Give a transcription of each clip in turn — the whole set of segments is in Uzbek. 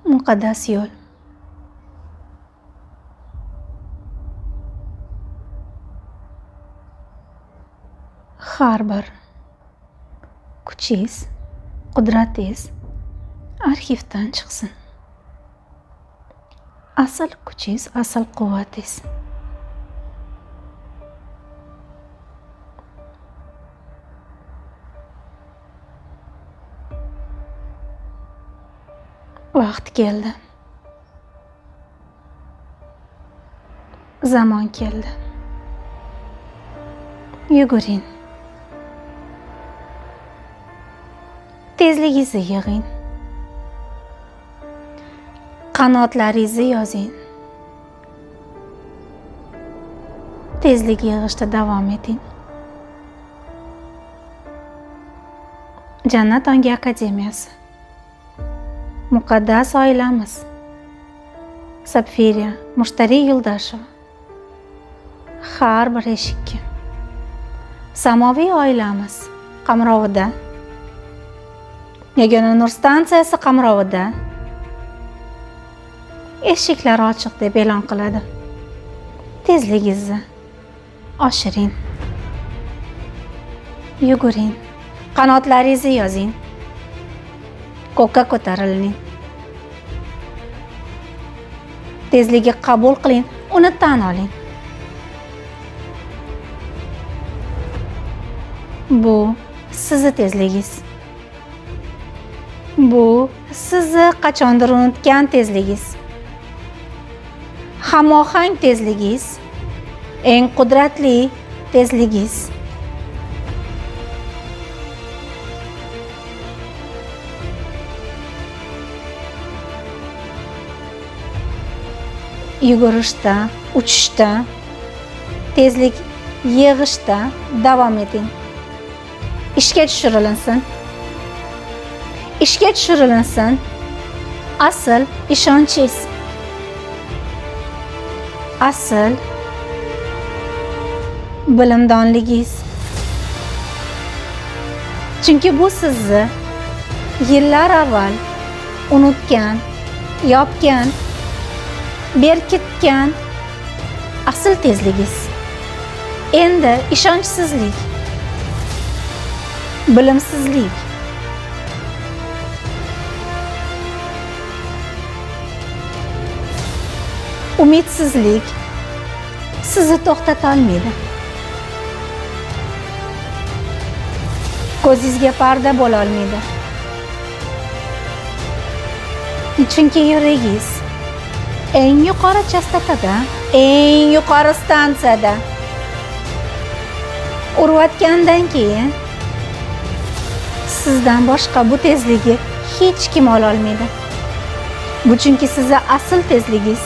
Muqaddas yo'l. Har bir kuchingiz, qudratingiz arxivdan chiqsin. Asl kuchingiz, asl quvvatingiz. Vaqt keldi. Zamon keldi. Yuguring. Tezligingizni yig'ing. Qanotlaringizni yozing. Tezlik yig'ishda davom eting. Jannat ongi akademiyasi. Muqaddas oilamiz. Sapfiriya Mushtariy Yuldasheva. Har bir eshikka. Samoviy oilamiz qamrovida. Yagona nur stansiyasi qamrovida. Eshiklar ochiq deb e'lon qiladi. Tezligingizni oshiring. Yuguring. Qanotlaringizni yozing. Ko'kka ko'tariling. Tezlikni qabul qiling, uni tan oling. Bu sizni tezligingiz. Bu sizni qachondir unutgan tezligingiz. Hamohang tezligingiz, eng qudratli tezligingiz. Yugurishda, uchishda, tezlik yig'ishda davom eting. Ishga tushirilinsin. Ishga tushirilinsin. Asl ishonchingiz. Asl bilimdonligingiz. Chunki bu sizni yillar avval unutgan, yopgan, berkitgan asl tezligingiz. Endi ishonchsizlik, bilimsizlik, umidsizlik sizni to'xtata olmaydi. Ko'zingizga parda bo'la olmaydi. Chunki yuragingiz eng yuqori chastotada, eng yuqori stansiyada urayotgandan keyin sizdan boshqa bu tezlikni hech kim ola olmaydi. Bu chunki sizni asl tezligingiz,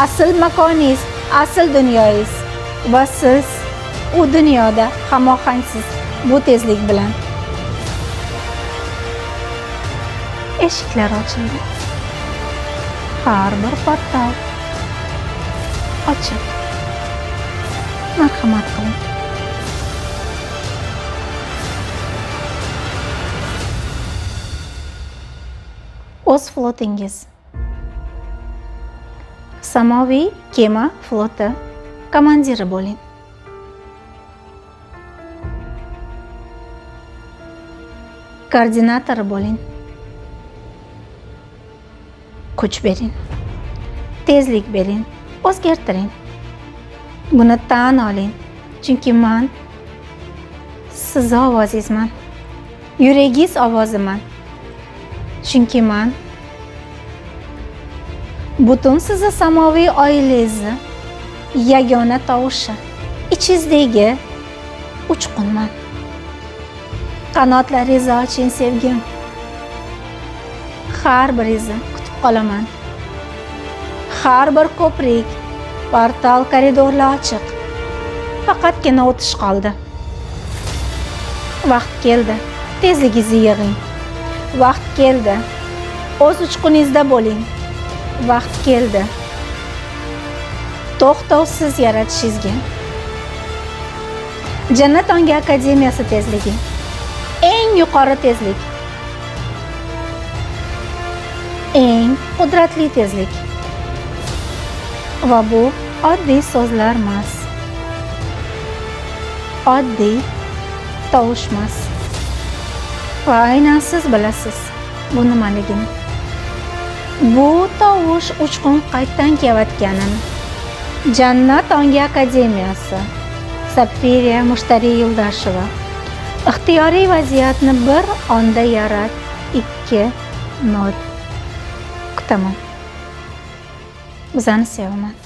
asl makoningiz, asl dunyoyingiz va siz u dunyoda hamohangsiz bu tezlik bilan. Eshiklar ochildi. Har bir portal ochiq. Marhamat qiling. O'z flotingiz. Samoviy kema floti komandiri bo'ling. Koordinatori bo'ling. Kuch bering. Tezlik bering. O'zgartiring. Buni tan oling. Chunki men siz ovozingizman. Yuragingiz ovoziman. Chunki men butun sizni samoviy oilangizni yagona tovushi, ichingizdagi uchqunman. Qanotlaringizni oching sevgim. Har biringizni kutib qolaman. Har bir ko'prik, portal, koridorlar ochiq. Faqatgina o'tish qoldi. Vaqt keldi. Tezligingizni yig'ing. Vaqt keldi. O'z uchquningizda bo'ling. Vaqt keldi. To'xtovsiz yaratishingizga. Jannat ongi akademiyasi tezligi. Eng yuqori tezlik. Eng qudratli tezlik. Va bu oddiy so'zlar emas. Oddiy tovush emas. Va aynan siz bilasiz bu nimaligini. Bu tovush uchqun qaytdan kelayotganini. Jannat ongi akademiyasi, Sapfiriya Mushtariy Yo'ldasheva. Ixtiyoriy vaziyatni bir onda yarat. 2-0. Kutaman. Bizani sevaman.